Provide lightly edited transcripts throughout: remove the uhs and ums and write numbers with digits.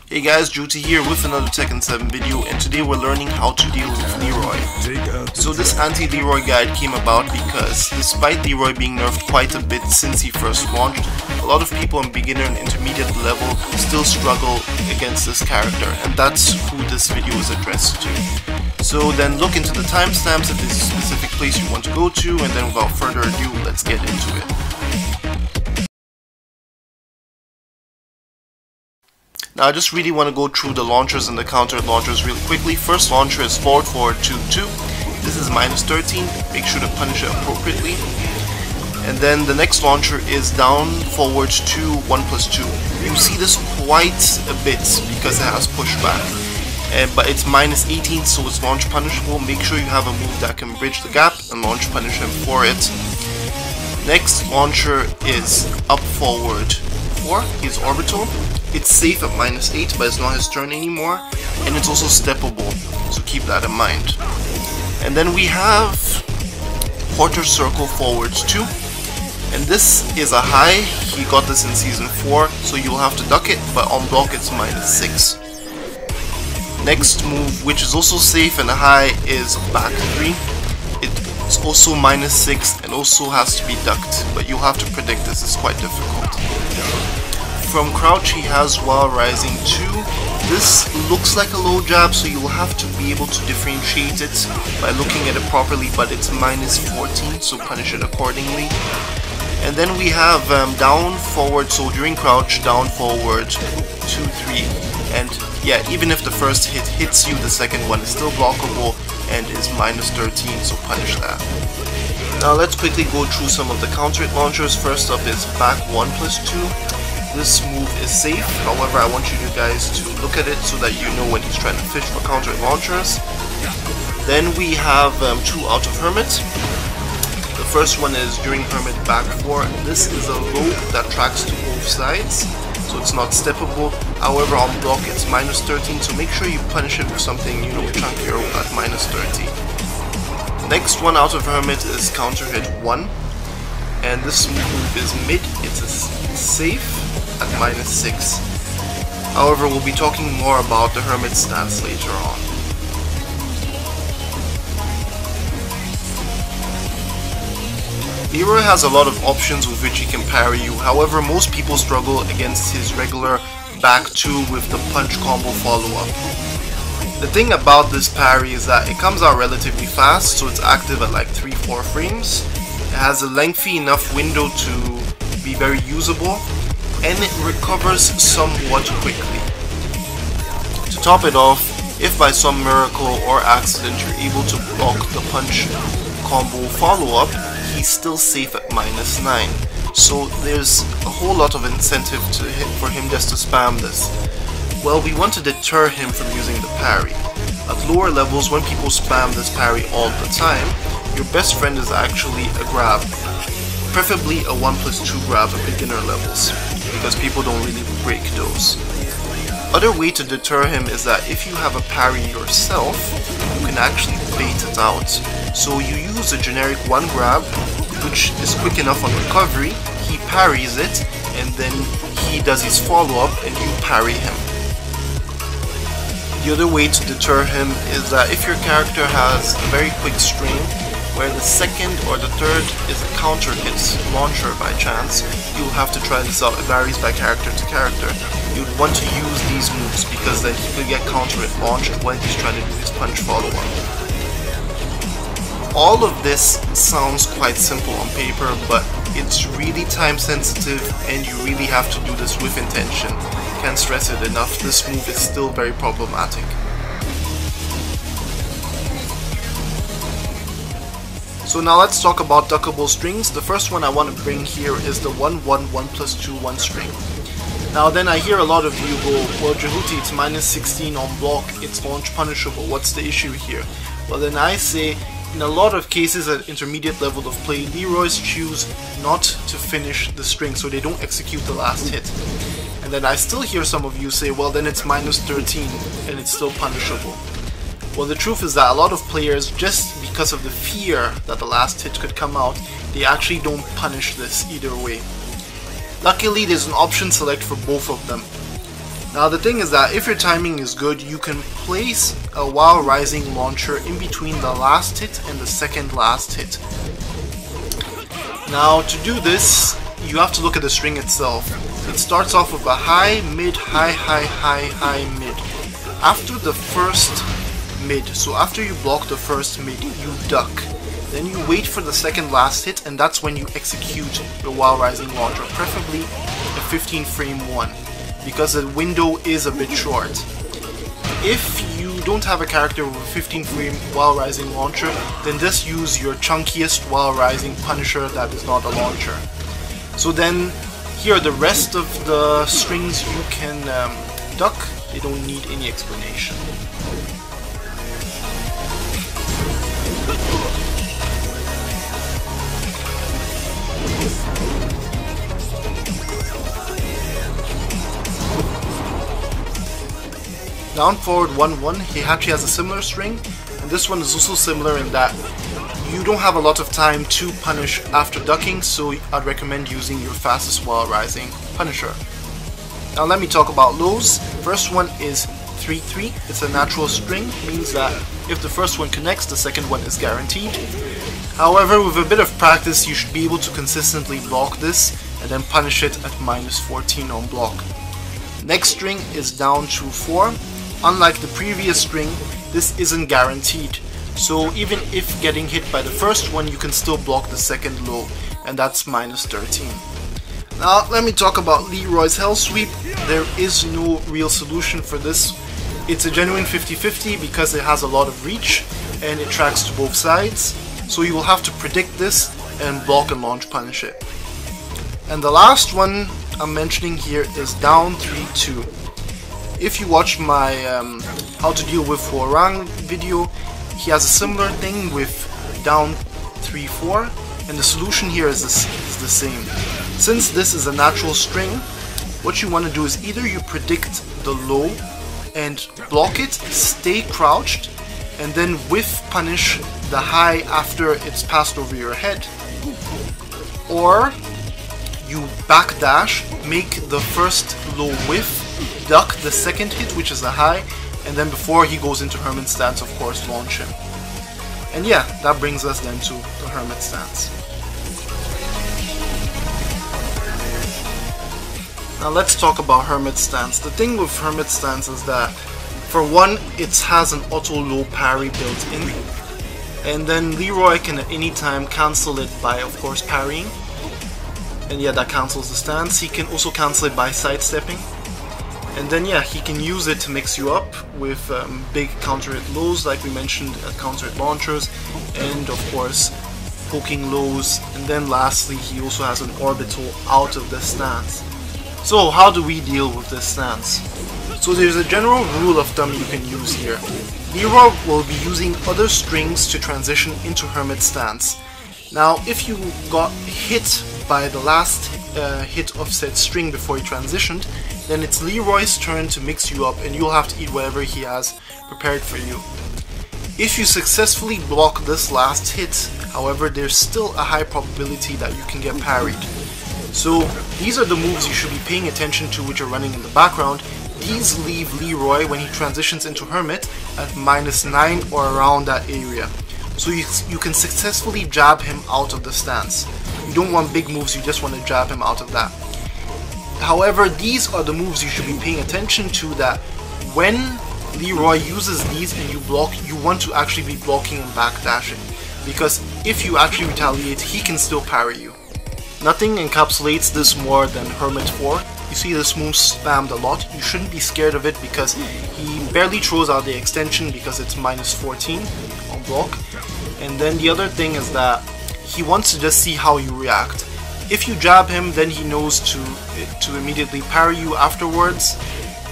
Hey guys, Jehuty here with another Tekken 7 video, and today we're learning how to deal with Leroy. So this anti-Leroy guide came about because despite Leroy being nerfed quite a bit since he first launched, a lot of people on beginner and intermediate level still struggle against this character, and that's who this video is addressed to. So then look into the timestamps if there's a specific place you want to go to, and then without further ado, let's get into it. Now I just really want to go through the launchers and the counter launchers really quickly. First launcher is forward 2-2. This is -13. Make sure to punish it appropriately. And then the next launcher is down forward 1+2. You see this quite a bit because it has pushback. But it's -18, so it's launch punishable. Make sure you have a move that can bridge the gap and launch punish him for it. Next launcher is up forward 4. He's orbital. It's safe at -8, but it's not his turn anymore, and it's also steppable, so keep that in mind. And then we have quarter circle forwards 2, and this is a high. He got this in season 4, so you'll have to duck it, but on block it's -6. Next move, which is also safe and a high, is back 3. It's also -6 and also has to be ducked, but you'll have to predict this, it's quite difficult. From crouch he has while rising 2. This looks like a low jab, so you'll have to be able to differentiate it by looking at it properly, but it's -14, so punish it accordingly. And then we have down forward, so during crouch, down forward 2-3, and yeah, even if the first hit hits you, the second one is still blockable and is -13, so punish that. Now let's quickly go through some of the counter hit launchers. First up is back 1+2. This move is safe, however I want you guys to look at it so that you know when he's trying to fish for counter launchers. Then we have 2 out of Hermit. The first one is during Hermit back 4. This is a low that tracks to both sides, so it's not steppable. However on block it's -13, so make sure you punish it with something, you know, chunkier at -30. Next one out of Hermit is counter hit 1. And this move is mid, it's safe at -6. However, we'll be talking more about the Hermit Stance later on. Leroy has a lot of options with which he can parry you, however most people struggle against his regular back 2 with the punch combo follow-up. The thing about this parry is that it comes out relatively fast, so it's active at like 3-4 frames. It has a lengthy enough window to be very usable, and it recovers somewhat quickly. To top it off, if by some miracle or accident you're able to block the punch combo follow-up, he's still safe at -9. So there's a whole lot of incentive for him just to spam this. Well, we want to deter him from using the parry. At lower levels, when people spam this parry all the time, your best friend is actually a grab, preferably a 1+2 grab at beginner levels, because people don't really break those. Other way to deter him is that if you have a parry yourself, you can actually bait it out. So you use a generic 1 grab, which is quick enough on recovery, he parries it, and then he does his follow-up and you parry him. The other way to deter him is that if your character has a very quick string, where the second or the third is a counter hit launcher by chance, you'll have to try this out. It varies by character to character. You'd want to use these moves because then he could get counter hit launched when he's trying to do his punch follow-up. All of this sounds quite simple on paper, but it's really time sensitive and you really have to do this with intention. Can't stress it enough, this move is still very problematic. So now let's talk about Duckable Strings. The first one I want to bring here is the 1-1-1+2-1 string. Now then I hear a lot of you go, well Jehuty, it's -16 on block, it's launch punishable, what's the issue here? Well then I say, in a lot of cases at intermediate level of play, Leroys choose not to finish the string, so they don't execute the last hit. And then I still hear some of you say, well then it's -13 and it's still punishable. Well, the truth is that a lot of players, just because of the fear that the last hit could come out, they actually don't punish this either way. Luckily, there's an option select for both of them. Now the thing is that if your timing is good, you can place a while rising launcher in between the last hit and the second last hit. Now to do this, you have to look at the string itself. It starts off with a high, mid, high, high, high, high, mid. After the first mid, so after you block the first mid, you duck. Then you wait for the second last hit, and that's when you execute your while rising launcher, preferably a 15 frame one, because the window is a bit short. If you don't have a character with a 15 frame while rising launcher, then just use your chunkiest while rising Punisher that is not a launcher. So then here are the rest of the strings you can duck. They don't need any explanation. Down forward 1-1, he actually has a similar string, and this one is also similar in that you don't have a lot of time to punish after ducking, so I'd recommend using your fastest while rising Punisher. Now let me talk about lows. First one is 3-3. It's a natural string, means that if the first one connects, the second one is guaranteed. However, with a bit of practice, you should be able to consistently block this and then punish it at -14 on block. Next string is down 2-4. Unlike the previous string, this isn't guaranteed. So even if getting hit by the first one, you can still block the second low, and that's -13. Now let me talk about Leroy's Hell Sweep. There is no real solution for this. It's a genuine 50-50 because it has a lot of reach and it tracks to both sides. So you will have to predict this and block and launch punish it. And the last one I'm mentioning here is down 3-2. If you watch my how to deal with Huarang video, he has a similar thing with down 3-4, and the solution here is the same. Since this is a natural string, what you want to do is either you predict the low and block it, stay crouched, and then whiff punish the high after it's passed over your head, or you backdash, make the first low whiff, duck the second hit, which is a high, and then before he goes into Hermit Stance, of course, launch him. And yeah, that brings us then to the Hermit Stance. Now let's talk about Hermit Stance. The thing with Hermit Stance is that, for one, it has an auto low parry built in, and then Leroy can at any time cancel it by, of course, parrying. And yeah, that cancels the stance. He can also cancel it by sidestepping. And then yeah, he can use it to mix you up with big counter hit lows, like we mentioned, counter hit launchers, and of course poking lows. And then lastly, he also has an orbital out of the stance. So how do we deal with this stance? So there's a general rule of thumb you can use here. Leroy will be using other strings to transition into Hermit Stance. Now if you got hit by the last hit of said string before he transitioned, then it's Leroy's turn to mix you up and you'll have to eat whatever he has prepared for you. If you successfully block this last hit, however, there's still a high probability that you can get parried. So these are the moves you should be paying attention to, which are running in the background. These leave Leroy, when he transitions into Hermit, at -9 or around that area. So you can successfully jab him out of the stance. You don't want big moves, you just want to jab him out of that. However, these are the moves you should be paying attention to, that when Leroy uses these and you block, you want to actually be blocking and backdashing. Because if you actually retaliate, he can still parry you. Nothing encapsulates this more than Hermit 4. You see this move spammed a lot. You shouldn't be scared of it because he barely throws out the extension because it's -14 on block. And then the other thing is that he wants to just see how you react. If you jab him, then he knows to immediately parry you afterwards,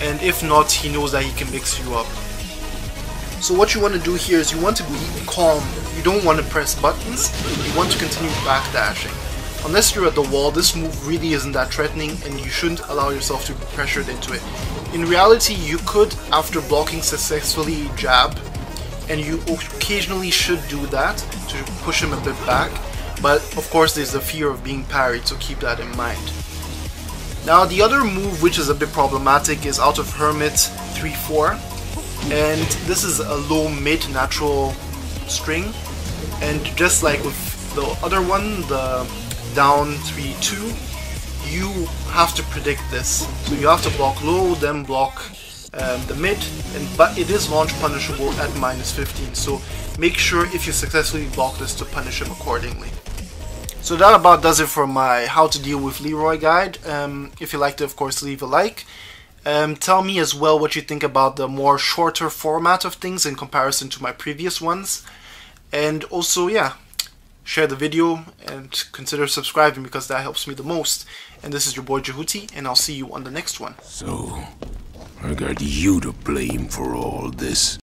and if not, he knows that he can mix you up. So what you want to do here is you want to be calm. You don't want to press buttons, you want to continue backdashing. Unless you're at the wall, this move really isn't that threatening and you shouldn't allow yourself to be pressured into it. In reality, you could, after blocking successfully, jab, and you occasionally should do that to push him a bit back, but of course there's the fear of being parried, so keep that in mind. Now the other move which is a bit problematic is out of Hermit 3-4, and this is a low mid natural string, and just like with the other one, the down 3-2, you have to predict this. So you have to block low, then block the mid, but it is launch punishable at -15, so make sure if you successfully block this to punish him accordingly. So that about does it for my how to deal with Leroy guide. If you liked it, of course, leave a like. Tell me as well what you think about the more shorter format of things in comparison to my previous ones. And also, yeah, share the video and consider subscribing because that helps me the most. And this is your boy Jehuty, and I'll see you on the next one. So, I got you to blame for all this.